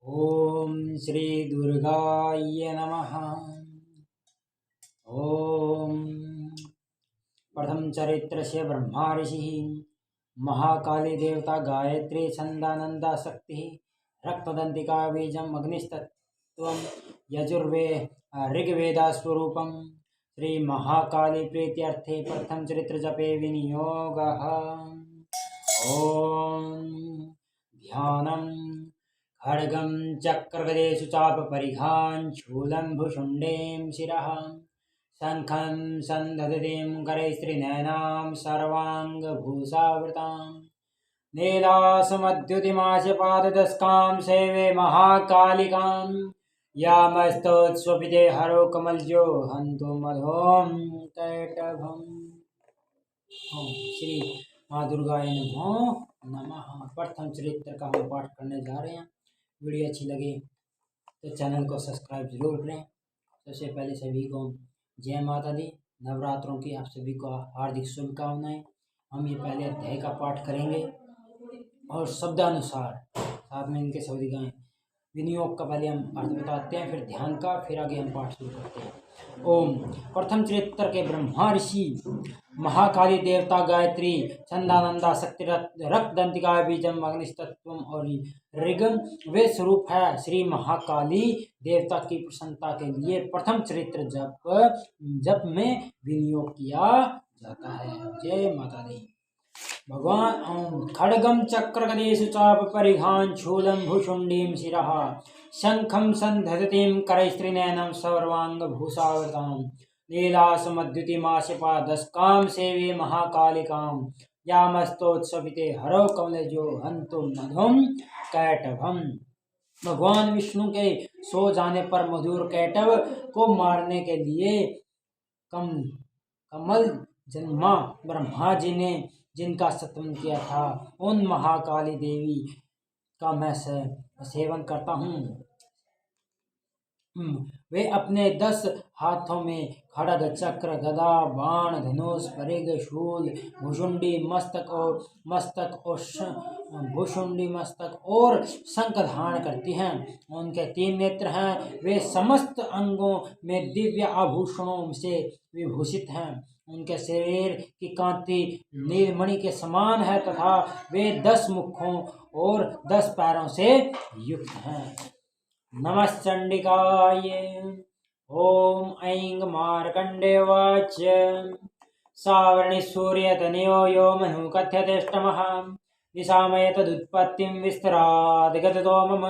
ओम श्री दुर्गाय नमः। ओम प्रथम चरित्र से ब्रह्मा ऋषि महाकाली देवता गायत्री छंदानंदा शक्ति रक्तदंतिका बीजम अग्निस्तत्व ऋग्वेदा स्वरूपम श्री महाकाली प्रीत्यर्थे प्रथम चरित्र जपे विनियोग। ओम ध्यानम खड्गं चक्रगदेषु चापपरिघान् शूलं भुशुण्डीं शिरः शङ्खं सन्धत्तीं करैस्त्रिनयनां सर्वाङ्गभूषावृतां नीलासमद्युतिमाशपाददस्कां सेवे महाकालिकां यामस्तोत्स्वपिते हरो कमलजो हन्तु मधों कैटभम्। ओम श्री माँ दुर्गाय नमः। प्रथम चरित्र का हम पाठ करने जा रहे हैं। वीडियो अच्छी लगे तो चैनल को सब्सक्राइब जरूर करें। सबसे पहले सभी को जय माता दी। नवरात्रों की आप सभी को हार्दिक शुभकामनाएं। हम ये पहले अध्याय का पाठ करेंगे और शब्दानुसार साथ में इनके शब्द गाएं। विनियोग का पहले हम अर्थ बताते हैं, फिर ध्यान का, फिर आगे हम पाठ शुरू करते हैं। ओम प्रथम चरित्र के ब्रह्मा ऋषि महाकाली देवता गायत्री छंदानंदा शक्ति रक्तदंतिका बीजम अग्निस्तत्वम और ऋगम वे स्वरूप है। श्री महाकाली देवता की प्रसन्नता के लिए प्रथम चरित्र जप में विनियोग किया जाता है। जय माता दी। भगवान खड्गं चक्रगदेषु चापपरिघान् शूलं भुशुण्डीं शिरः शङ्खं सन्धत्तीं करैस्त्रिनयनं सर्वाङ्गभूषावृतां नीलासमद्युतिमाशपादस्कां सेवे महाकालिकां यामस्तोत्सविते हरो कमलजो हन्तु मधुं कैटभम्। भगवान विष्णु के सो जाने पर मधुर कैटव को मारने के लिए कमल जन्मा ब्रह्मा जी ने जिनका स्तवन किया था, उन महाकाली देवी का मैं सेवन करता हूँ। वे अपने 10 हाथों में खड्ग चक्र गदा बाण धनुष परिघ शूल भुशुंडी मस्तक और शंख धारण करती हैं। उनके 3 नेत्र हैं। वे समस्त अंगों में दिव्य आभूषणों से विभूषित हैं। उनके शरीर की कांति नीलमणि के समान है तथा वे 10 मुखों और 10 पैरों से युक्त हैं। नमश्चंडिकाय। ओम ऐं मार्कण्डेयवाच सावर्णि सूर्यतनयो यो मनु कथ्यतेष्टमः निशामय तदुत्पत्तिं विस्तराद्गततो मम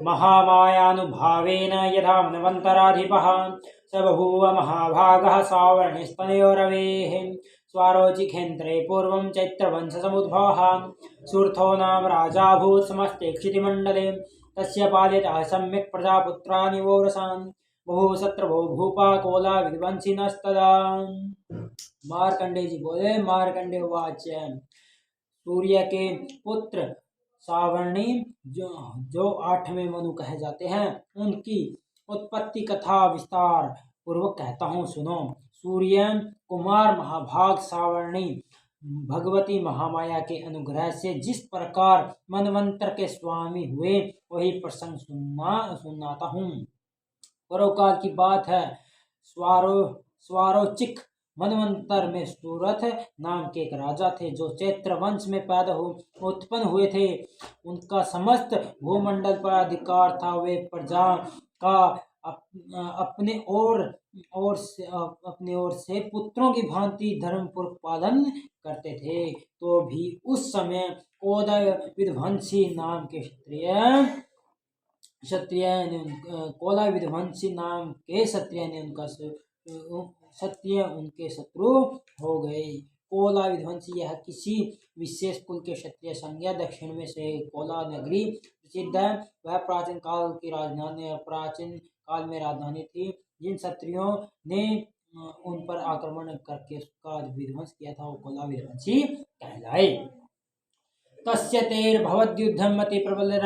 महामायानुभावेन यथा मनवन्तराधिपः स बभूव महाभागः सावर्णिस्तनयो रवेः स्वारोचिखेन्द्रे पूर्वं चैत्रवंशसमुद्भवः सूर्थो नाम राजाभूत् समस्ते क्षितिमण्डले तस्य पालितः सम्यक् प्रजापुत्राणि वोरसान् बहुशत्रवो भूपा कोला विध्वंसिनस्तदा। मार्कंडेय जी बोले, मार्कंडेय वाच सूर्य के पुत्र सावर्णी जो 8वें मनु कहे जाते हैं, उनकी उत्पत्ति कथा विस्तार पूर्वक कहता हूँ, सुनो। सूर्य कुमार महाभाग सावर्णी भगवती महामाया के अनुग्रह से जिस प्रकार मनवंतर के स्वामी हुए, वही प्रसंग सुनाता हूँ। परोकाल की बात है। स्वारोचिक मनवंतर में सूरथ नाम के एक राजा थे, जो चैत्र वंश में पैदा उत्पन्न हुए थे। उनका समस्त भूमंडल पर अधिकार था। वे प्रजा का अपने ओर से पुत्रों की भांति धर्मपूर्वक पालन करते थे। तो भी उस समय कोदय विध्वंसी नाम के क्षत्रिय ने उनके शत्रु हो गए। कोला विध्वंसी यह किसी विशेष कुल के क्षत्रिय संज्ञा। दक्षिण में से कोला नगरी प्रसिद्ध है। वह प्राचीन काल में राजधानी थी। जिन क्षत्रियों ने उन पर आक्रमण करके उसका विध्वंस किया था, वो कोला विध्वंसी कहलाए। तस्य तेर्भवद्युद्धं मति प्रबल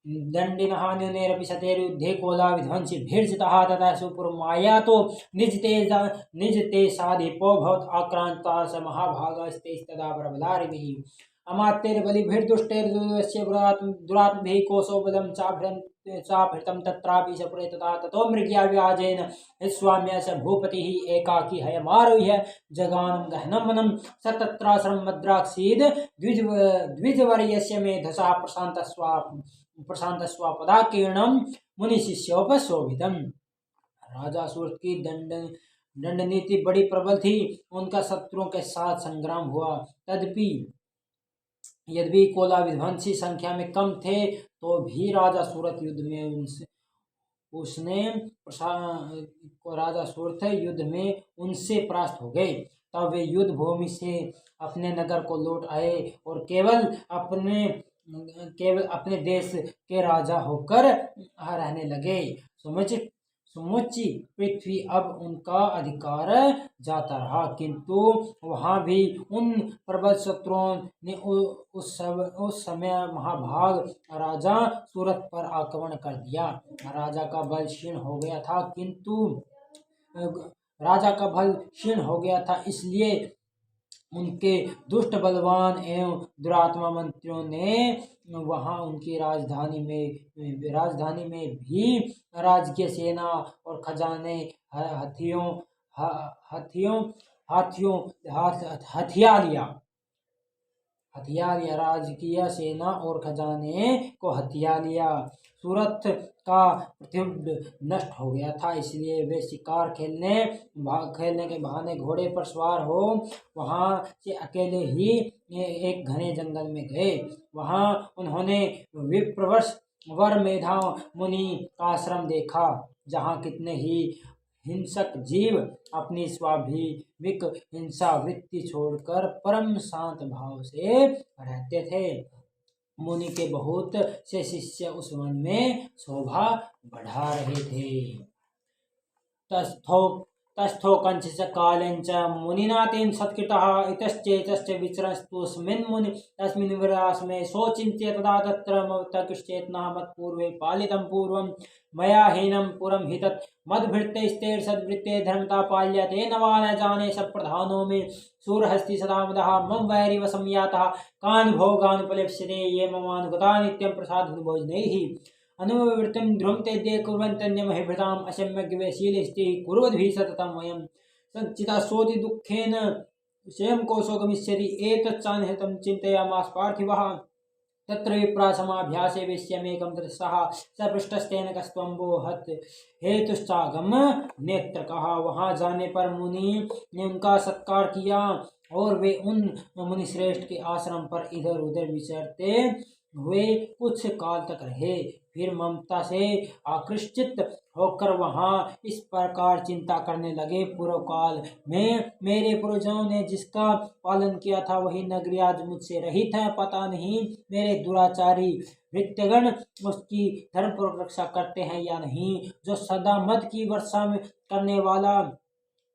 दंडिनः न्यूनेरपि शतेर्युद्धे कोला विध्वंसी भीर्जितः तथा सुपुरमाया तो निज ते साधिपो भवत् आक्रांता स महाभागस्तेस्तदा प्रबलारिभिः अमात्यैर्बलिभिर्दुष्टैर्दुर्गस्य दुरात्मभिः कोशो बलं चाभृतं तत्रापि स पुरे तथा ततो मृग्या व्याजेन स्वाम्य स भूपतिः एकाकी हयमारुह्य जगानं गहनं वनं स तत्राश्रमं मद्राक्षीद् द्विजवर्यस्य मेधसा प्रशान्तस्वापदाकीर्णं मुनिशिष्योपशोभितम्। राजा सूरत की दंड नीति बड़ी प्रबल थी। उनका शत्रुओं के साथ संग्राम हुआ। यद्यपि कोला विध्वंसी संख्या में कम थे तो भी राजा सूरत युद्ध में उनसे परास्त हो गए। तब वे युद्ध भूमि से अपने नगर को लौट आए और केवल अपने देश के राजा होकर रहने लगे। समुची पृथ्वी अब उनका अधिकार जाता रहा, किंतु वहां भी उन प्रबल शत्रुओं ने उस समय महाभाग राजा सूरत पर आक्रमण कर दिया। राजा का बल क्षीण हो गया था, इसलिए उनके दुष्ट बलवान एवं दुरात्मा मंत्रियों ने वहां उनकी राजधानी में भी राजकीय सेना और खजाने हथिया लिया। राजकीय सेना और खजाने को हथिया लिया। सूरत का प्रतियुद्ध नष्ट हो गया था, इसलिए वे शिकार खेलने के बहाने घोड़े पर सवार हो वहां से अकेले ही एक घने जंगल में गए। वहां उन्होंने विप्रवर मेधा मुनि का आश्रम देखा, जहां कितने ही हिंसक जीव अपनी स्वाभाविक हिंसा वृत्ति छोड़कर परम शांत भाव से रहते थे। मुनि के बहुत से शिष्य उस वन में शोभा बढ़ा रहे थे। तस्थो कंचित कालेंच मुनिना तेन सत्कृतः इतश्चेतश्च तस्मिन् विरासमे सोचिन्त्य तदा तत्र मत्कृश्चेतना मत्पूर्वे पालितं पूर्वं मया हीनं पुरं हि तत् मद्भृत्यैस्तैर्सद्वृत्ते धर्मता पाल्य तेन वा न जाने सप्रधानो मे शूरहस्ति सदा मदः मम वैरि वशं यातः कान् भोगानुपलिप्स्यते ये ममानुगता नित्यं प्रसादभोजनैः अनुवृत्तिं ध्रुवन्ते कुर्वन्तन्यमहिभृताम् अशम्यग्वैशीलस्तिः कुर्वद्भिः सततं वयं सञ्चिता सोति दुःखेन स्वयं कोशो गमिष्यति एतच्चान्यहतं चिन्तयामास पार्थिवः। तत्र विप्रासमाभ्यासे वेश्यमेकं दृष्टः स पृष्टस्तेन कस्त्वम्बो हेतुश्चागम नेत्रकः। वहां जाने पर मुनि ने उनका सत्कार किया और वे उन मुनिश्रेष्ठ के आश्रम पर इधर उधर विचरते हुए कुछ काल तक रहे। फिर ममता से आकृष्टित होकर वहां इस प्रकार चिंता करने लगे, पूर्व काल में मेरे पूर्वजों ने जिसका पालन किया था वही नगरी आज मुझसे रहित है। पता नहीं मेरे दुराचारी भृत्यगण उसकी धर्मपूर्वक रक्षा करते हैं या नहीं। जो सदा मद की वर्षा में करने वाला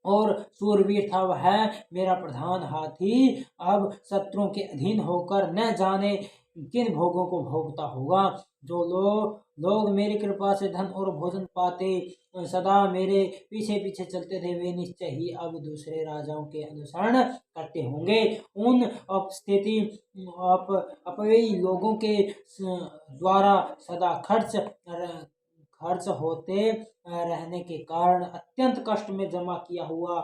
और सूरवीर था वह मेरा प्रधान हाथी अब शत्रुओं के अधीन होकर न जाने किन भोगों को भोगता होगा। जो लोग मेरी कृपा से धन और भोजन पाते सदा मेरे पीछे पीछे चलते थे, वे निश्चय ही अब दूसरे राजाओं के अनुसरण करते होंगे। उन अपव्ययी लोगों के द्वारा सदा खर्च होते रहने के कारण अत्यंत कष्ट में जमा किया हुआ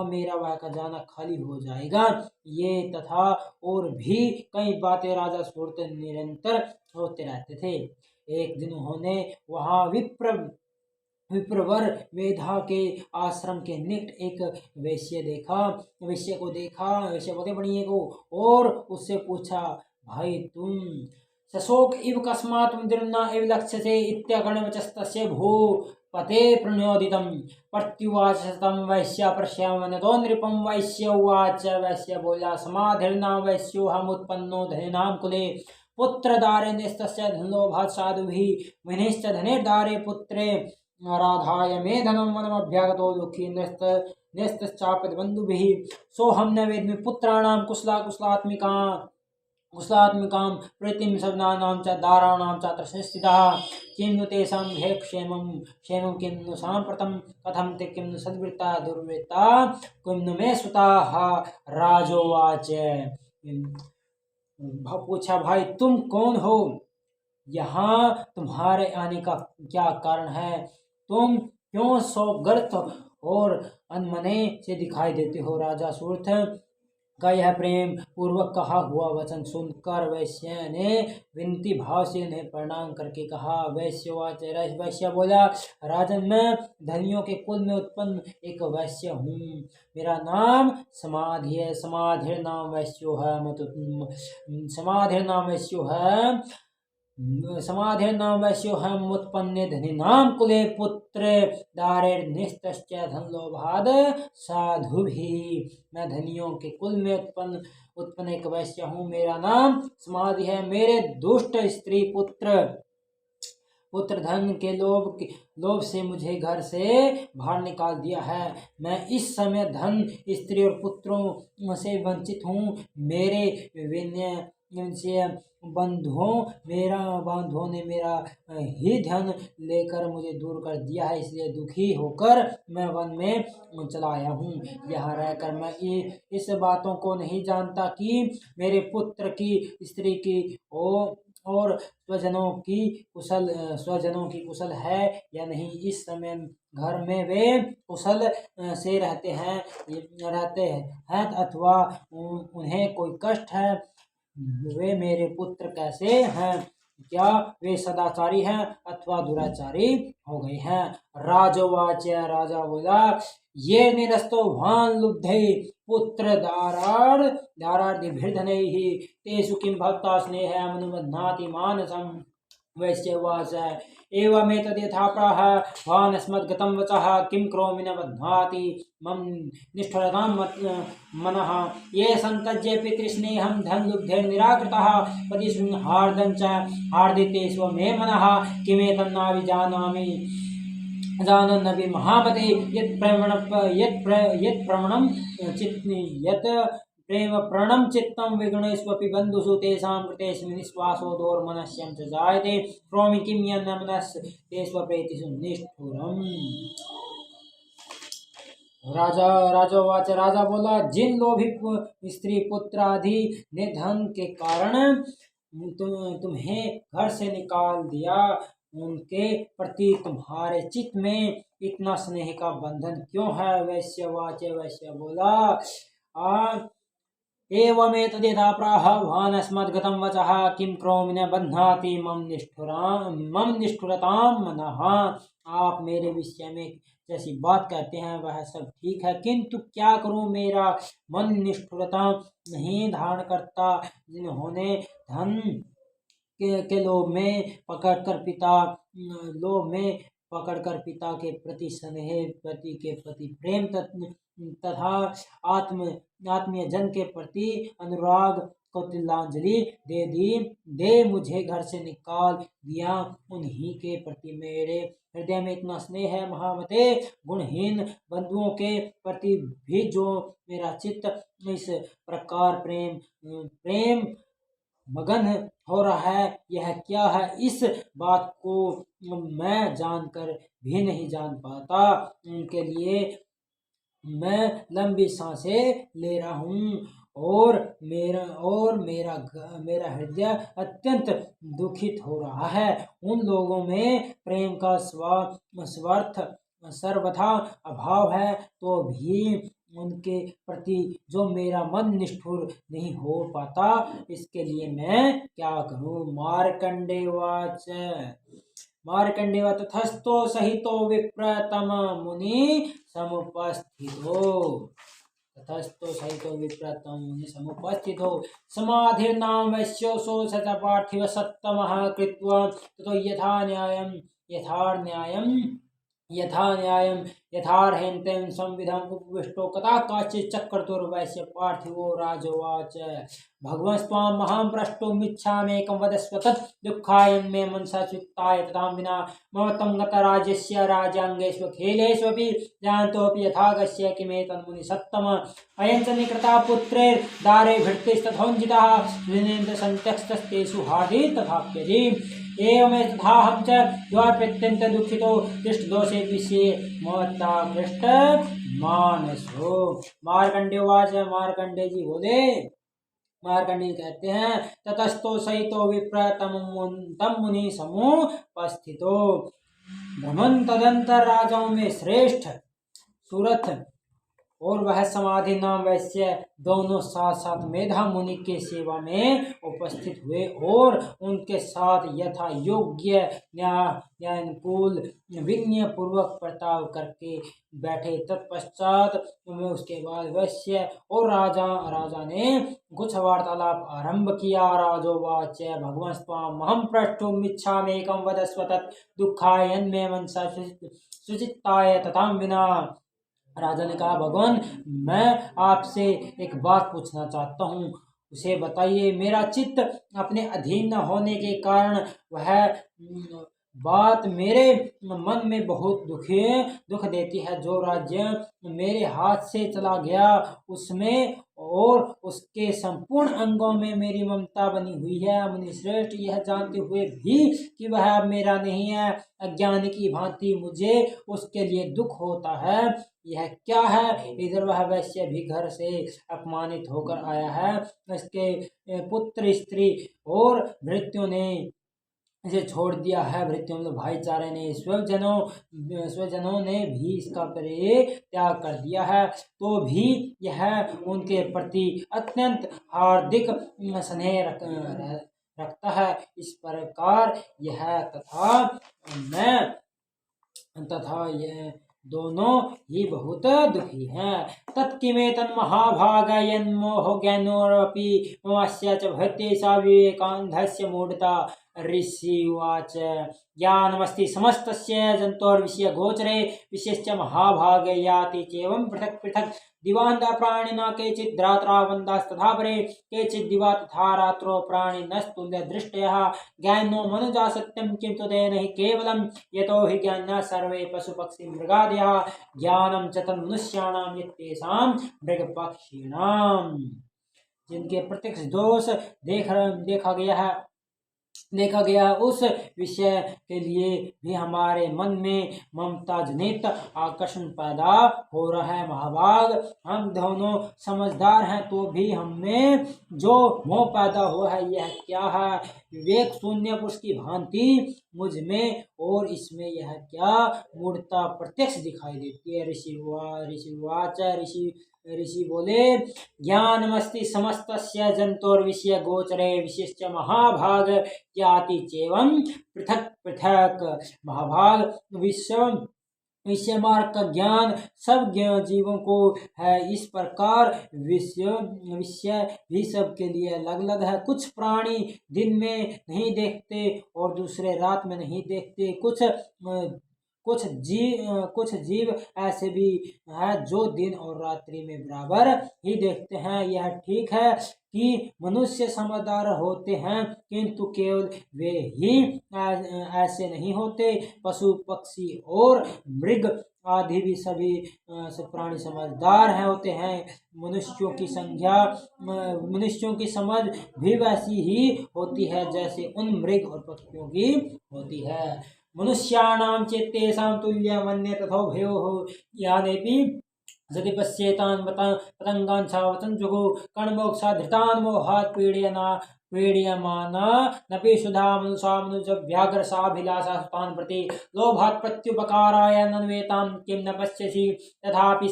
मेरा वह खजाना खाली हो जाएगा। ये तथा और भी कई बातें राजा सूरत निरंतर होते रहते थे। एक दिन उन्होंने वहां विप्रवर मेधा के आश्रम के निकट एक वैश्य को और उससे पूछा, भाई तुम सशोक इव कस्मात् दीर्घा इव लक्ष्यसे इत्यगणवचस्तस्य भूपते प्रणोदितं प्रत्युवाच तं वैश्य प्रश्यामनतो नृपं। वैश्य उवाच, वैश्य बोला, समाधिर्ना वैश्योऽहमुत्पन्नो धनिनां कुले पुत्रदारे न्यस्तस्य धनलोभात् साधुभिः विनिश्च धनेर्दारे पुत्रे राधाय मे धनं वनमभ्यागतो दुःखी न्यस्तश्चापदबन्धुभिः सोऽहं न वेद्मि पुत्राणां कुशलात्मिकां प्रीतिं सदनानां च दाराणां चात्र संस्थितः। किं नु तेषां क्षेमं किं नु साम्प्रतं कथं ते किं नु सद्वृत्ता दुर्वृत्ता किं नु मे सुताः। राजोवाच, पूछा, भाई तुम कौन हो, यहाँ तुम्हारे आने का क्या कारण है, तुम क्यों सौगर्त और अनमने से दिखाई देते हो। राजा सूर्थ का यह प्रेम पूर्वक कहा हुआ वचन सुनकर वैश्य ने विनती भाव से उन्हें प्रणाम करके कहा। वैश्यवाच, वैश्य बोला, राजन मैं धनियों के कुल में उत्पन्न एक वैश्य हूँ। मेरा नाम समाधि है, समाधिर नाम वैश्यो है, समाधिर नाम वैश्यो है, समाधिर्नाम वैश्योऽहमुत्पन्ने धनिनां कुले पुत्रे दारेर्निस्तश्च धनलोभाद् साधुभिः। मैं धनियों के कुल में उत्पन्न एक वैश्य हूँ। मेरा नाम समाधि है। मेरे दुष्ट स्त्री पुत्र धन के लोभ से मुझे घर से बाहर निकाल दिया है। मैं इस समय धन, स्त्री और पुत्रों से वंचित हूँ। मेरे बंधुओं ने मेरा ही धन लेकर मुझे दूर कर दिया है, इसलिए दुखी होकर मैं वन में चला आया हूँ। यहाँ रहकर मैं इस बातों को नहीं जानता कि मेरे पुत्र की, स्त्री की और स्वजनों की कुशल है या नहीं। इस समय घर में वे कुशल से रहते हैं अथवा उन्हें कोई कष्ट है। वे मेरे पुत्र कैसे हैं, क्या वे सदाचारी हैं अथवा दुराचारी हो गए हैं। राजोवाच, राजा बोला, ये निरस्तो भान लुब्धे पुत्र दारार्धिभिर्धनैः तेषु किं भक्ता स्नेहमनुबध्नाति मानसम्। वैश्यवाच, एवमेतद्यथा प्राह भवानस्मद्गतं वचः किं करोमि न बध्नाति मम निष्ठुरतां मनः। ये सन्तज्य पितृस्नेहं धनलुब्धैर्निराकृतः पतिशृङ्हार्दं च हार्दिते स्व मे मनः किमेतन्नाभिजानामि जानन्नपि महामते प्रेम प्रणम चित्तं विगुणेष्वपि बन्धुषु तेषां कृतेऽस्मिन् निःश्वासो दोर्मनस्यं च जायते करोमि किं यन्न मनस्तेष्वप्रेतिषु निष्ठुरम्। राजोवाच, राजा बोला, जिन लोभी स्त्री पुत्र आदि ने धन के कारण तुम्हें घर से निकाल दिया, उनके प्रति तुम्हारे चित्त में इतना स्नेह का बंधन क्यों है। वैश्यवाच, वैश्य बोला, एवमेतद्यथा प्राह भवानस्मद्गतं वचः किं करोमि न बध्नाति मम निष्ठुरतां मनः। आप मेरे विषय में जैसी बात कहते हैं वह सब ठीक है, किंतु क्या करूं, मेरा मन निष्ठुरता नहीं धारण करता। जिन्होंने धन के लोभ में पकड़कर पिता के प्रति स्नेह, पति के प्रति प्रेम तथा आत्मीय जन के प्रति अनुराग को तिलांजलि दे मुझे घर से निकाल दिया, उन्हीं के प्रति मेरे हृदय में इतना स्नेह है। महामते, गुणहीन बंधुओं के प्रति भी जो मेरा चित्त इस प्रकार प्रेम मगन हो रहा है, यह क्या है, इस बात को मैं जानकर भी नहीं जान पाता। उनके लिए मैं लंबी सांसें ले रहा हूँ और मेरा हृदय अत्यंत दुखित हो रहा है। उन लोगों में प्रेम का सर्वथा अभाव है, तो भी उनके प्रति जो मेरा मन निष्ठुर नहीं हो पाता, इसके लिए मैं क्या करूं। मार्कंडेय तथस्थो सहितो विप्रतम मुनि समुपस्थितो समाधिर्नाम वैश्यो सोऽस पार्थिव सत्तमः कृत्वा ततो यथार्हेन्तेन संविधम् उपविष्टो कथा काचित् चक्रतुर्वैश्य पार्थिवो। राजोवाच, भगवन्स्त्वां महां प्रष्टुमिच्छाम्येकं वदस्व तत् दुःखाय मे मनसा स्युक्ताय तथां विना मम तं गतराज्यस्य राज्याङ्गेष्वखिलेष्वपि जानतोऽपि यथागस्य किमेतन्मुनि सत्तम। अयं च निकृता पुत्रैर्दारैर्भृत्यस्तथोञ्जितः विनेन्द्र सन्त्यक्तस्तेषु हार्दि तथाप्यधि। एवमेतथाहं च द्वारप्यत्यन्त दुःखितो दृष्टदोषे विषये महत्ता पृष्ठ मानसो। मार्कंडेय जी बोले, मार्कंडेय कहते हैं ततस्तो सहितो विप्र तम मुनि समुपस्थितो भ्रमण तदंतर राजाओं में श्रेष्ठ सूरथ और वह समाधि नाम वैश्य दोनों साथ साथ मेधा मुनि के सेवा में उपस्थित हुए और उनके साथ यथा योग्य न्यायानुकूल विनय पूर्वक बर्ताव करके बैठे। तत्पश्चात उसके बाद वैश्य और राजा ने कुछ वार्तालाप आरंभ किया। राजोवाच भगवन् स्वाम महम प्रष्टुम इच्छामेकं वदस्व तत् दुःखाय यन्मे मनसा सुचित्ताय तथा विना। राजा ने कहा भगवान मैं आपसे एक बात पूछना चाहता हूँ, उसे बताइए। मेरा चित्त अपने अधीन न होने के कारण वह बात मेरे मन में बहुत दुख देती है। जो राज्य मेरे हाथ से चला गया उसमें और उसके संपूर्ण अंगों में मेरी ममता बनी हुई है। मुनिश्रेष्ठ यह जानते हुए भी कि वह अब मेरा नहीं है, अज्ञानी की भांति मुझे उसके लिए दुख होता है। यह क्या है? इधर वह वैश्य भी घर से अपमानित होकर आया है। इसके पुत्र स्त्री और भृत्यों ने इसे छोड़ दिया है। भृत्यों मतलब भाईचारे ने, स्वजनों ने भी इसका परित्याग कर दिया है। तो भी यह उनके प्रति अत्यंत हार्दिक स्नेह रखता है। इस प्रकार यह तथा यह दोनों ही बहुत दुखी हैं। तत्किमेतन् महाभाग यन्मोह ज्ञानोरपि ममस्य च भृत्यैषा विवेकान्धस्य मूढता। ऋषिवाच ज्ञानमस्ति समस्तस्य जन्तोर्विषय गोचरे विशेष्य महाभाग याति चैवं पृथक् पृथक् दिवान्दा प्राणिना केचित् रात्रावन्दास्तथा परे केचित् दिवा तथा रात्रो प्राणिनस्तुल्यदृष्टयः। ज्ञानो मनुजा सत्यं किन्तु तेन हि केवलं यतो हि ज्ञानिनः सर्वे पशुपक्षी मृगादयः ज्ञानं च तन्मनुष्याणां यत्तेषां मृगपक्षिणां। जिनके प्रत्यक्ष दोष देखा गया उस विषय के लिए भी हमारे मन में ममता जनित आकर्षण पैदा हो रहा है। महाभाग हम दोनों समझदार हैं तो भी हमें जो मोह पैदा हुआ है यह क्या है? विवेक शून्य पुरुष की भांति मुझ में और इसमें यह क्या मूढ़ता प्रत्यक्ष दिखाई देती है। ऋषि बोले ज्ञानमस्ति समस्तस्य जन्तोर्विषय गोचरे विशिष्य महाभाग याति चैवं पृथक् पृथक्। महाभाग विषय मार्ग का ज्ञान सब जीवों को है। इस प्रकार विषय भी सबके लिए अलग अलग है। कुछ प्राणी दिन में नहीं देखते और दूसरे रात में नहीं देखते। कुछ जीव ऐसे भी हैं जो दिन और रात्रि में बराबर ही देखते हैं। यह ठीक है कि मनुष्य समझदार होते हैं किंतु केवल वे ही ऐसे नहीं होते। पशु पक्षी और मृग आदि भी सभी सब प्राणी समझदार होते हैं। मनुष्यों की समझ भी वैसी ही होती है जैसे उन मृग और पक्षियों की होती है। मनुष्याणां चेत्तेषां तुल्यमन्ये तथोभयोः यानेपि यदि पश्येतान् पतंगान् छावतन् जुगु कर्णमोक्षा धृतान् मोहात् पीड्यमाना नपि सुधा मनुषा मनुज व्याघ्रसाभिलाषा सुतान् प्रति लोभात् प्रत्युपकाराय नन्वेतां किं न पश्यसि तथापि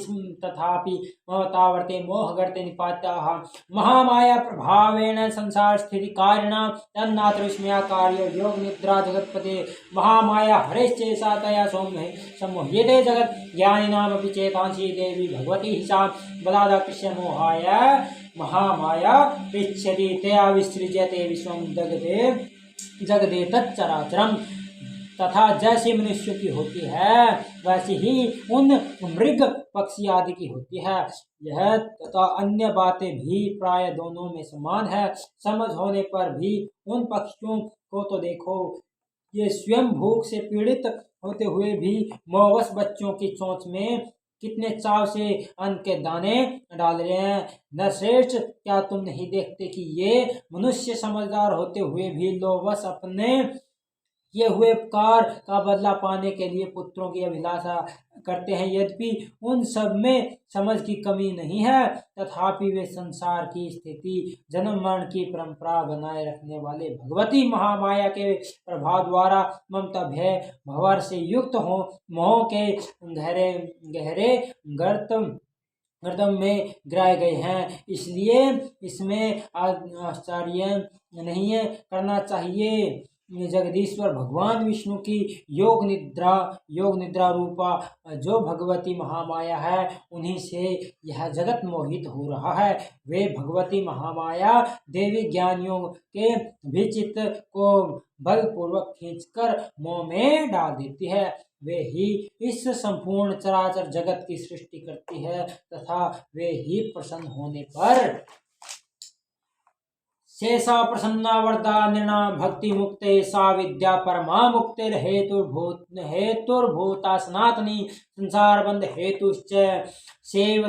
ममतावर्ते मोहगर्ते निपात्याः महामाया प्रभावेण संसार स्थिति कारिणा तन्नात्र विस्मया कार्यो योग निद्रा जगत्पते। महामाया हरेश्चेषा तया सम्मोह्यते जगत् ज्ञानिनामपि चेतांसि देवी भगवती सा बलादाकृष्य मोहाय महामाया पृच्छति तया विसृज्यते विश्वं जगदे तच्चराचरम्। तथा जैसे मनुष्य की होती है वैसे ही उन मृग पक्षी आदि की होती है। यह तथा अन्य बातें भी प्राय दोनों में समान है। समझ होने पर भी उन पक्षियों को तो देखो, ये स्वयं भूख से पीड़ित होते हुए भी मोहवश बच्चों की चोंच में कितने चाव से अन्न के दाने डाल रहे हैं। नरश्रेष्ठ क्या तुम नहीं देखते कि ये मनुष्य समझदार होते हुए भी लोभवश अपने ये हुए उपकार का बदला पाने के लिए पुत्रों की अभिलाषा करते हैं। यद्यपि उन सब में समझ की कमी नहीं है, तथापि वे संसार की स्थिति, जन्म मरण की परंपरा बनाए रखने वाले भगवती महामाया के प्रभाव द्वारा ममता भय भंवर से युक्त हो मोह के गहरे गहरे गर्दम में गिराए गए हैं। इसलिए इसमें आश्चर्य नहीं करना चाहिए। जगदीश्वर भगवान विष्णु की योग निद्रा रूपा जो भगवती महामाया है, उन्हीं से यह जगत मोहित हो रहा है। वे भगवती महामाया देवी ज्ञानियों के भी चित्त को बलपूर्वक खींचकर मोह में डाल देती है। वे ही इस संपूर्ण चराचर जगत की सृष्टि करती है तथा वे ही प्रसन्न होने पर शेषा प्रसन्ना वरदा निर्णा भक्ति मुक्ते सा विद्या परमा मुक्तिर हेतुर्भूता सनातनी संसार बंध हेतुश्च सेव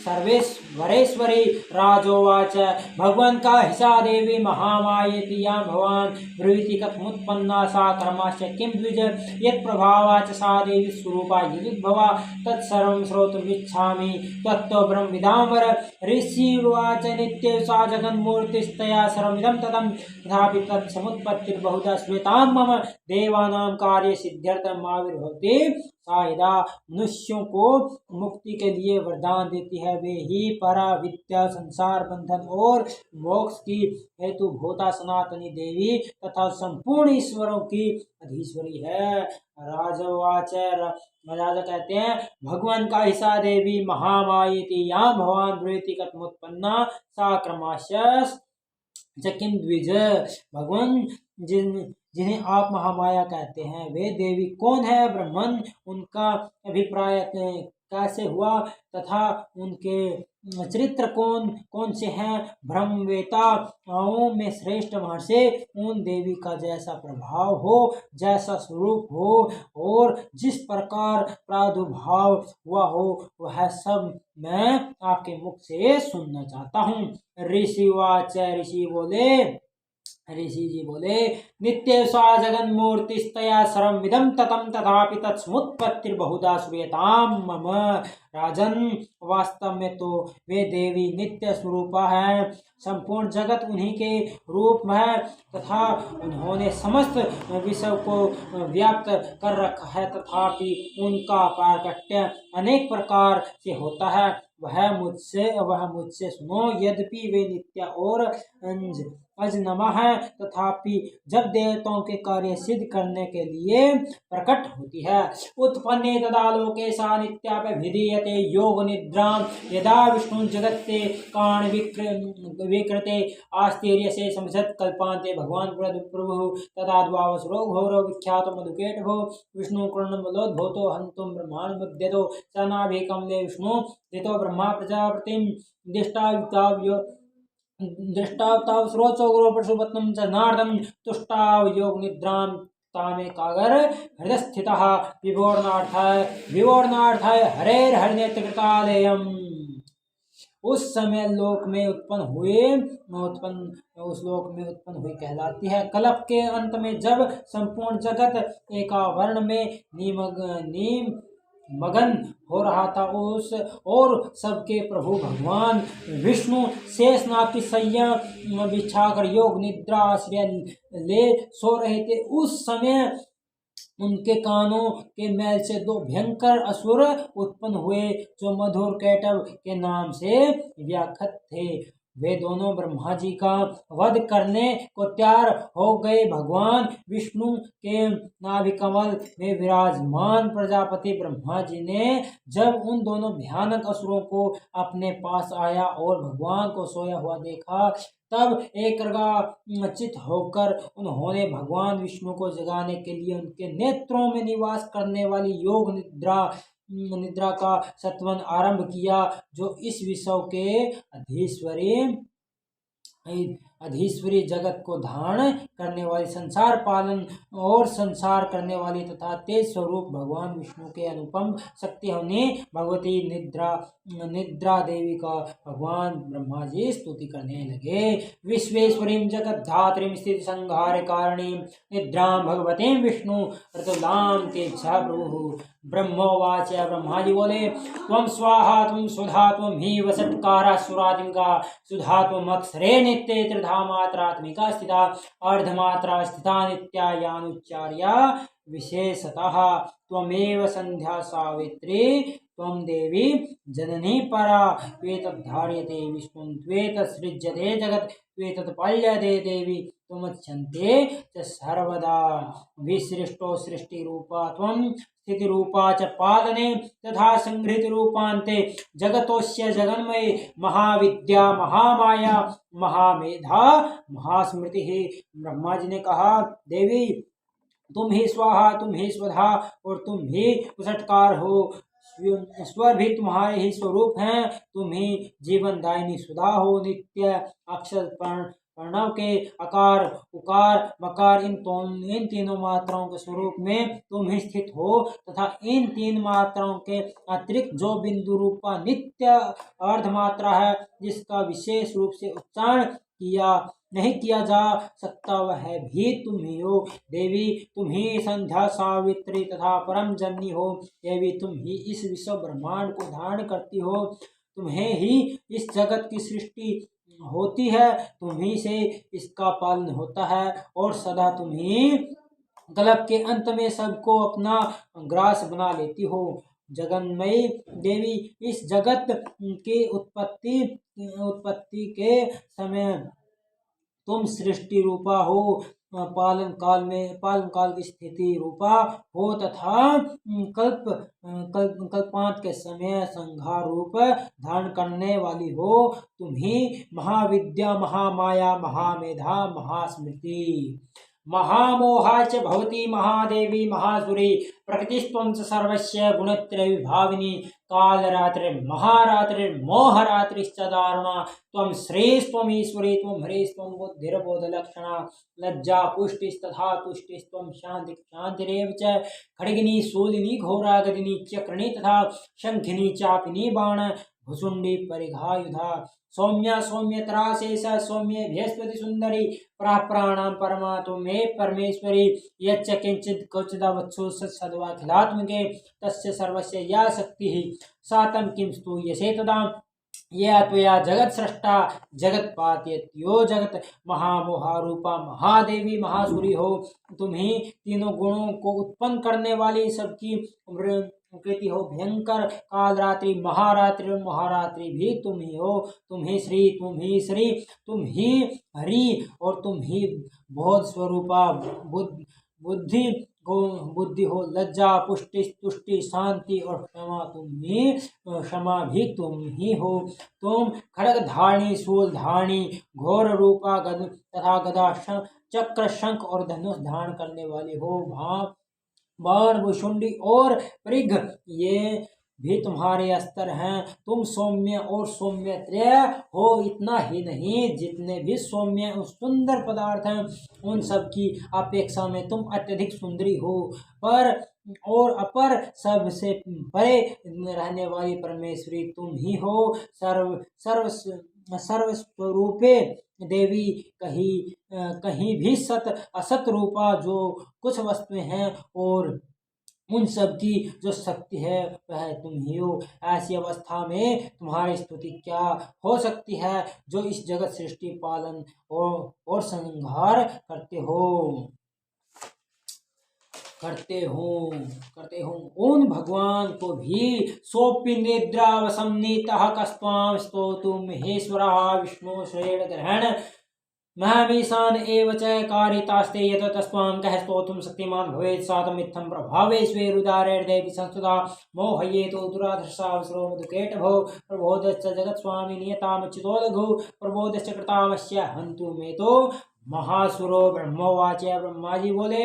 सर्वेश्वरेश्वरी राजोवाच भगवन् का हिसा देवी महामायेति या भवान् ब्रूहीति कथमुत्पन्ना सा कर्माश्च किं द्विज यत्प्रभावाच सा देवी स्वरूपा यदुद्भवा तत्सर्वं श्रोतुमिच्छामि त्वत्तो ब्रह्मविदाम्बर ऋषिर्वाच नित्ये सा जगन्मूर्तिस्तया सर्वमिदं ततं तथापि तत्समुत्पत्तिर्बहुधा श्वेतां मम देवानां कार्य सिद्ध्यर्थम् आविर्भवति सा यदा मनुष्यों को मुक्ति के लिए वरदान देती है, वे ही परा विद्या संसार बंधन और मोक्ष की हेतु भूता सनातनी देवी तथा संपूर्ण ईश्वरों की अधीश्वरी है। राजा कहते हैं, भगवान का हिस्सा देवी महामायेति या भगवान ब्रूहीति कथमुत्पन्ना सा क्रमाशय किं द्विज भगवान जिन्हें आप महामाया कहते हैं, वे देवी कौन है? ब्रह्मन उनका अभिप्राय कैसे हुआ तथा उनके चरित्र कौन से हैं? ब्रह्मवेताओं में श्रेष्ठ महर्षि उन देवी का जैसा प्रभाव हो, जैसा स्वरूप हो और जिस प्रकार प्रादुर्भाव हुआ हो, वह सब मैं आपके मुख से सुनना चाहता हूँ। ऋषिवाच ऋषि जी बोले, नित्य सा जगन्मूर्तिस्तया सर्वमिदं ततं तथापि तत्समुत्पत्तिर्बहुधा श्रूयताम् मम। राजन, वास्तव में तो वे देवी नित्य स्वरूपा है, संपूर्ण जगत उन्हीं के रूप में है तथा उन्होंने समस्त विषय को व्याप्त कर रखा है, तथापि उनका प्राकट्य अनेक प्रकार से होता है। वह मुझसे सुनो। यद्यपि वे नित्य और अजन्मा है, तथापि जब देवताओं के कार्य सिद्ध करने के लिए प्रकट होती है, उत्पन्ने तदा लोके सा नित्याभिधीयते योग निद्रां यदा विष्णु जगत्ते काण विकृते आस्तीर्य से समझत कल्पांते भगवान प्रभु तदा द्वावसरो घोरो विख्यातो मधुकेटभो विष्णु कृण्णमलोद्भूतो हन्तुं ब्रह्माण्ड मुद्यतो सनाभि कमले विष्णु दितो ब्रह्मा प्रजापतिं दृष्टावताव स्रोचो गुरु पशुपत्नम च नारदम तुष्टाव योग निद्रां तामे कागर हृदय स्थितः विवोर्णार्थाय हरेर हरिनेत्रकृतालयम्। उस समय लोक में उत्पन्न हुई कहलाती है। कल्प के अंत में जब संपूर्ण जगत एकावरण में मगन हो रहा था, उस और सबके प्रभु भगवान विष्णु शेषनाग की शैया बिछाकर योग निद्रा आश्रय ले सो रहे थे। उस समय उनके कानों के मैल से दो भयंकर असुर उत्पन्न हुए, जो मधुर कैटव के नाम से व्याख्यात थे। वे दोनों ब्रह्मा जी का वध करने को तैयार हो गए। भगवान विष्णु के नाभिकमल में विराजमान प्रजापति ब्रह्मा जी ने जब उन दोनों भयानक असुरों को अपने पास आया और भगवान को सोया हुआ देखा, तब एकाग्रचित्त होकर उन्होंने भगवान विष्णु को जगाने के लिए उनके नेत्रों में निवास करने वाली योग निद्रा का सत्वन आरंभ किया, जो इस विश्व के अधीश्वरी जगत को धारण करने वाली, संसार पालन और संसार करने वाली तथा तेज स्वरूप भगवान विष्णु के अनुपम शक्ति होने भगवती निद्रा देवी का भगवान ब्रह्मा जी स्तुति करने लगे। विश्वेश्वरीं जगत धात्रीं स्थिति संहार कारणीं निद्रां भगवतीं विष्णु ऋतुलां तेजसा प्रभु। ब्रह्मोवाच, ब्रह्मा जी बोले, त्वं स्वाहा त्वं सुधा त्वं ही वसत्कारा सुरात्मिका सुधा त्वं अक्षरे नित्ये त्रिधा मात्रात्मिका स्थिता अर्धमात्रा स्थिता नित्या यानुच्चार्या विशेषतः त्वमेव संध्या सावित्री त्वं देवी जननी परा त्वेतद्धार्यते विष्णुं त्वेतत्सृज्यते जगत् त्वेतत्पाल्यते देवी त्वमच्यन्ते च सर्वदा। विसृष्टो सृष्टिरूपा त्वं स्थितिरूपा च पालने तथा संहृतिरूपान्ते जगतोस्य जगन्मये महाविद्या महामाया महामेधा महास्मृति। ब्रह्मा जी ने कहा, देवी तुम ही स्वाहा तुम ही स्वधा और तुम ही उषटकार हो, स्वर भी तुम्हारे ही स्वरूप हैं, तुम ही जीवनदायिनी सुधा हो, नित्य अक्षर प्रणव के आकार उकार मकार इन तीनों मात्राओं के स्वरूप में तुम ही स्थित हो तथा इन तीन मात्राओं के अतिरिक्त जो बिंदु रूपा नित्य अर्धमात्रा है जिसका विशेष रूप से उच्चारण नहीं किया जा सकता वह भी तुम ही हो। देवी तुम ही संध्या सावित्री तथा परम जननी हो। देवी तुम ही इस विश्व ब्रह्मांड को धारण करती हो, तुम्हें ही इस जगत की सृष्टि होती है, तुम ही से इसका पालन होता है और सदा तुम ही कल्प के अंत में सबको अपना ग्रास बना लेती हो। जगन्मयी देवी इस जगत की उत्पत्ति के समय तुम सृष्टि रूपा हो, पालन काल की स्थिति रूपा हो तथा कल्पांत के समय संहार रूप धारण करने वाली हो। तुम ही महाविद्या महामाया महामेधा महास्मृति। महामोहा च भवती महादेवी महासुरी प्रकृतिस्त्वं च सर्वस्य गुणत्रय विभाविनी कालरात्रिर्महारात्रिर्मोहरात्रिश्च दारुणा त्वं श्रेयस्त्वं ईश्वरी त्वं हरेस्त्वं बुद्धिर्बोधलक्षणा लज्जा पुष्टिस्तथा तुष्टिस्त्वं शान्तिरेव च खड्गिनी शूलिनी घोरा गदिनी चक्रिणी तथा शंखिनी चापिनी बाण भुसुंडी परिघायुधा सौम्या सौम्यतरा शेष सौम्ये बृहस्पति सुंदरी प्राणां परमा मे परमेश्वरी यच्च किंचित् क्वचिदवत्सु सद्वाखिलात्मके तस्य सर्वस्य या शक्तिः सा तं किं स्तूयसे तदा या त्वया जगत सृष्टा जगत पातयत्यो जगत। महामोहा रूपा महादेवी महासुरी हो, तुम ही तीनों गुणों को उत्पन्न करने वाली सबकी प्रकृति हो। भयंकर कालरात्रि महारात्रि भी तुम ही हो। तुम ही श्री तुम ही हरि और तुम ही बोध स्वरूपा बुद्धि हो। लज्जा पुष्टि तुष्टि शांति और क्षमा भी तुम ही हो। तुम खड्ग धारणी शूल धारणी घोर रूपा तथा गदा चक्र शंख और धनुष धारण करने वाली हो। बाण भुषुंडी और परिघ ये भी तुम्हारे अस्त्र हैं। तुम सौम्य और सौम्यत्रय हो। इतना ही नहीं, जितने भी सौम्य और सुंदर पदार्थ हैं उन सब की अपेक्षा में तुम अत्यधिक सुंदरी हो। पर और अपर सबसे परे रहने वाली परमेश्वरी तुम ही हो। सर्वस्वरूपे देवी कहीं भी सत असत रूपा जो कुछ वस्तुएं हैं और उन सब की जो शक्ति है वह तुम ही हो। ऐसी अवस्था में तुम्हारी स्तुति क्या हो सकती है जो इस जगत सृष्टि पालन और संहार करते हो उन भगवान को भी सोपि निद्रावसं नीतः कस्त्वां स्तोतुं महेश्वरः विष्णु श्रेण ग्रहण महमीशान एव च कारितास्ते यत तस्त्वां कः स्तोतुं शक्तिमान् भवेत् सातमित्थं प्रभावेष्वेरुदारैर्देवी संस्तुता मोहयेतो दुराधर्षावसरो मधुकेटभो प्रबोधश्च जगत्स्वामी नियतामच्युतो लघु प्रबोधश्च कृतामस्य हन्तु मे तो महासुरो। ब्रह्मोवाच, ब्रह्मा जी बोले,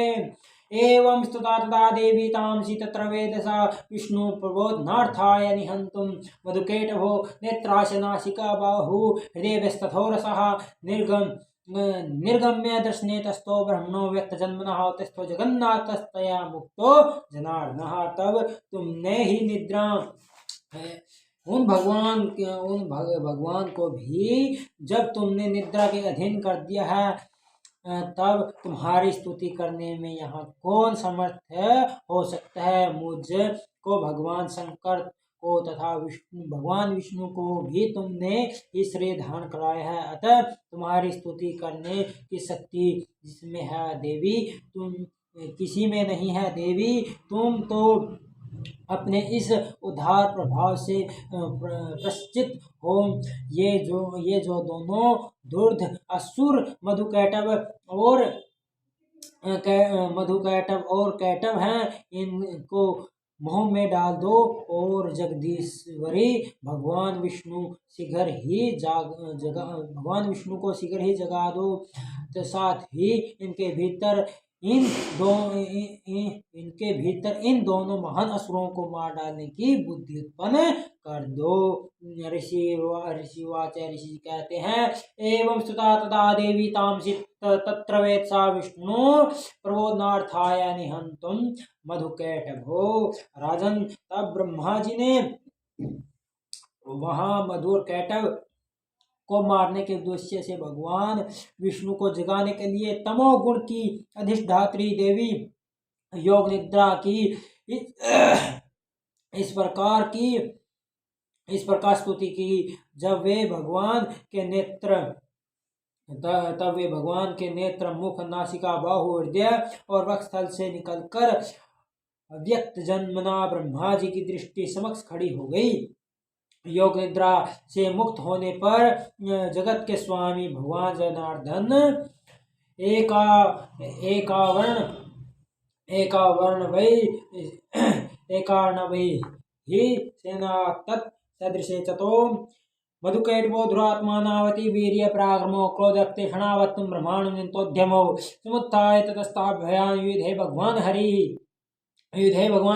एवं स्तुता तदा देवी तामसी तत्र वेदसा विष्णु प्रबोधनार्थाय निहंतुं मधुकेटभो नेत्राशनाशिका बाहु हृदयस्तथोरसः निर्गम्य दर्शने तस्थो ब्रह्मणो व्यक्त जन्मनः तस्थो जगन्नाथस्तया मुक्तो जनार्दनः। तब तुमने ही निद्रा उन भगवान को भी जब तुमने निद्रा के अधीन कर दिया है, तब तुम्हारी स्तुति करने में यहाँ कौन समर्थ हो सकता है। मुझ को भगवान शंकर को तथा भगवान विष्णु को भी तुमने ही श्रेय धारण कराया है, अतः तुम्हारी स्तुति करने की शक्ति जिसमें है देवी, तुम किसी में नहीं है। देवी तुम तो अपने इस उद्धार प्रभाव से प्रश्चित हो। ये जो दोनों दुर्ध असुर मधुकैटभ और कैटभ हैं, इनको मुंह में डाल दो और जगदीश्वरी भगवान विष्णु को शीघ्र ही जगा दो। तो साथ ही इनके भीतर इन दोनों महान असुरों को मार डालने की बुद्धि उत्पन्न कर दो। ऋषि कहते हैं, एवं स्तुता तदा देवी तामसी तत्र वेत्सा विष्णु प्रबोधनार्थाय निहंतुम मधुकैटभो। राजन, तब ब्रह्मा जी ने वहां मधुर कैटभ को मारने के उद्देश्य से भगवान विष्णु को जगाने के लिए तमोगुण की अधिष्ठात्री देवी योग निद्रा की इस प्रकार स्तुति की। जब वे भगवान के नेत्र मुख नासिका बाहु हृदय और वक्षस्थल से निकलकर व्यक्त जन्मना ब्रह्मा जी की दृष्टि समक्ष खड़ी हो गई। योग निद्रा से मुक्त होने पर जगत के स्वामी भगवान जनार्दन एकार्णवै ही सेना तत् सदृशे चतो मधुकैटभो दुरात्मा नावती वीर्य पराक्रमो क्रोधक्ते क्षणावत्तुम ब्रह्मांड निन्तोद्यमो समुत्थाय ततस्ताभ्यां युधे भगवान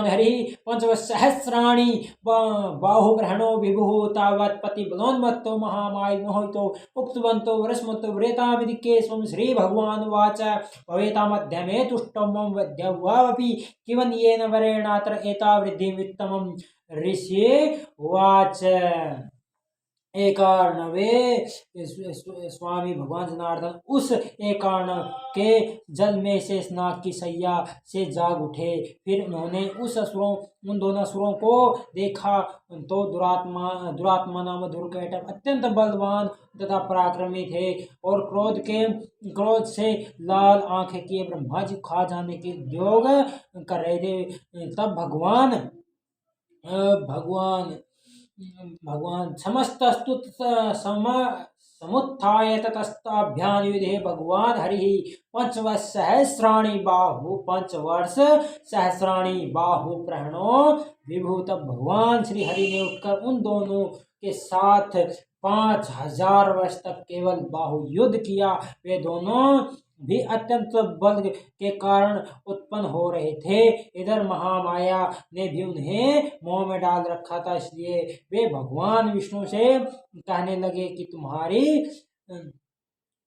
हरि पंचवत्सहस्राणि बाहुग्रहणो विभुः तावत् पतिबलोन्मत्तो महामायुर्मोहितो उक्तवन्तो वरस्मतो व्रेतामिदिके स्वं श्री भगवान उवाच भवेता मध्यमे तुष्टो मम वध्यवावपि किमन्येन वरेणात्र एता वृद्धिमित्तमम्। ऋषि उवाच एकार्णवे स्वामी भगवान जनार्दन उस एकार्ण के जल में शेष नाग की सैया से जाग उठे। फिर उन्होंने उन दोनों असुरों को देखा तो दुरात्मा नाम मधुकैटभ अत्यंत बलवान तथा पराक्रमी थे और क्रोध से लाल आंखें किए ब्रह्मा जी खा जाने के उद्योग कर रहे थे। तब भगवान समस्तस्तुत समुत्थाय ततस्ताभ्यां युधे भगवान हरि पंचवर्ष सहस्राणि बाहु प्रहणो विभु। तब भगवान श्री हरि ने उठकर उन दोनों के साथ 5000 वर्ष तक केवल बाहु युद्ध किया। वे दोनों भी अत्यंत बल के कारण उत्पन्न हो रहे थे। इधर महामाया ने भी उन्हें मोह में डाल रखा था, इसलिए वे भगवान विष्णु से कहने लगे कि तुम्हारी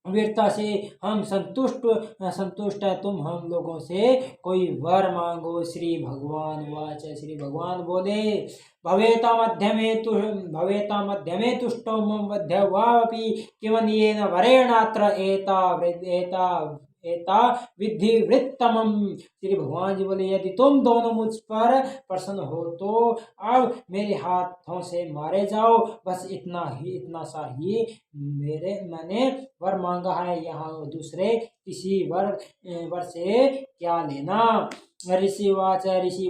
वीरता से हम संतुष्ट है, तुम हम लोगों से कोई वर मांगो। श्री भगवान बोले, भवेता मध्य में तुष्टो मम वध्यवापि किमन्येन वरेणात्र एता विद्धि वृत्तमम्। श्री भगवान जी बोले, यदि तुम दोनों मुझ पर प्रसन्न हो तो अब मेरे हाथों से मारे जाओ। बस इतना सा ही मैंने वर मांगा है, यहाँ दूसरे किसी वर से क्या लेना। ऋषि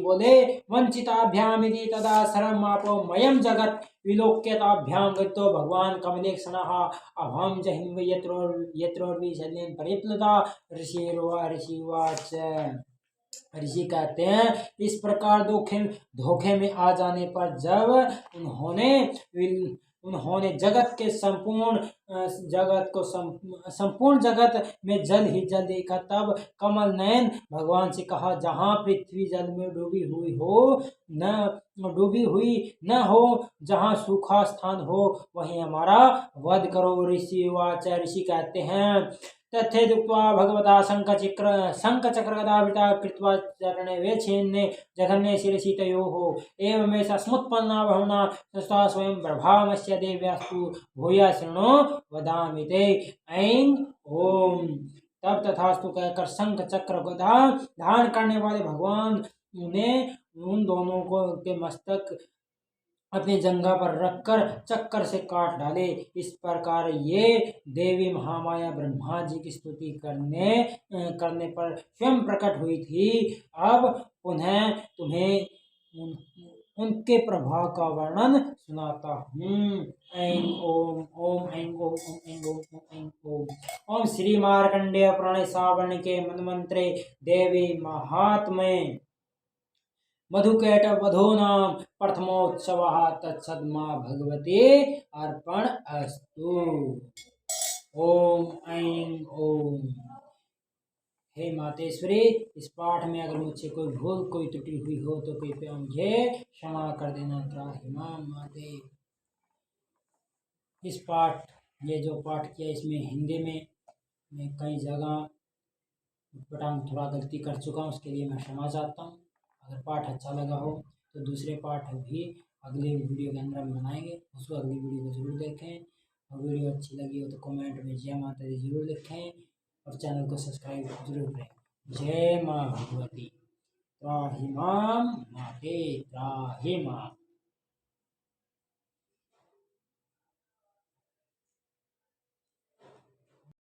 बोले, वंचिताभ्यामिति तदा शरमापो मयम जगत विलोक्यताभ्यां गतो भगवान कमलेक्षणः अभम जहिम यत्रोर्वि शल्येन परिप्लुता। ऋषि कहते हैं, इस प्रकार धोखे में आ जाने पर जब उन्होंने जगत के संपूर्ण जगत को संपूर्ण जगत में जल ही जल देखा। तब कमल नयन भगवान से कहा, जहाँ पृथ्वी जल में डूबी हुई न हो, जहाँ सूखा स्थान हो, वहीं हमारा वध करो। ऋषि कहते हैं, तथेदुक्त्वा भगवता शंखचक्र गदावृता कृत्वा चरणे वेच्छेन्ने जघन्ये शिरसि तयोः एवमेष स्मुत्पन्ना बहुना संस्था स्वयं प्रभामस्य देव्यास्तु भूया शृणो वदामि ते। ऐं ओम। तब तथास्तु कहकर शंख चक्र गदा धारण करने वाले भगवान ने उन दोनों को के मस्तक अपनी जंघा पर रखकर चक्कर से काट डाले। इस प्रकार ये देवी महामाया ब्रह्मा जी की स्तुति करने पर स्वयं प्रकट हुई थी। अब पुनः तुम्हें उनके प्रभाव का वर्णन सुनाता हूँ। ऐं ओम ओम ऐं ओम ओम ऐं ओम ओम ऐं ओम। ओम श्री मार्कंडेय पुराण सावर्ण के मनमंत्रे देवी महात्म्ये मधुकैटभ वधो नाम प्रथमोत्सवः तत्सद्मा भगवते अर्पण अस्तु। ओम ऐं ओम। हे मातेश्वरी, इस पाठ में अगर मुझसे कोई भूल कोई त्रुटि हुई हो तो कृपया मुझे क्षमा कर देना। त्राहिमाम माते। इस ये जो पाठ किया इसमें हिंदी में मैं कई जगह पटांग थोड़ा गलती कर चुका हूँ, उसके लिए मैं क्षमा चाहता हूँ। अगर पाठ अच्छा लगा हो तो दूसरे पाठ भी अगले वीडियो के अंदर हम बनाएंगे, उसको अगली वीडियो को जरूर देखें। और वीडियो अच्छी लगी हो तो कमेंट में जय माता दी जरूर लिखें और चैनल को सब्सक्राइब जरूर करें। जय माँ भगवती। त्राहि मां माते त्राहि मां।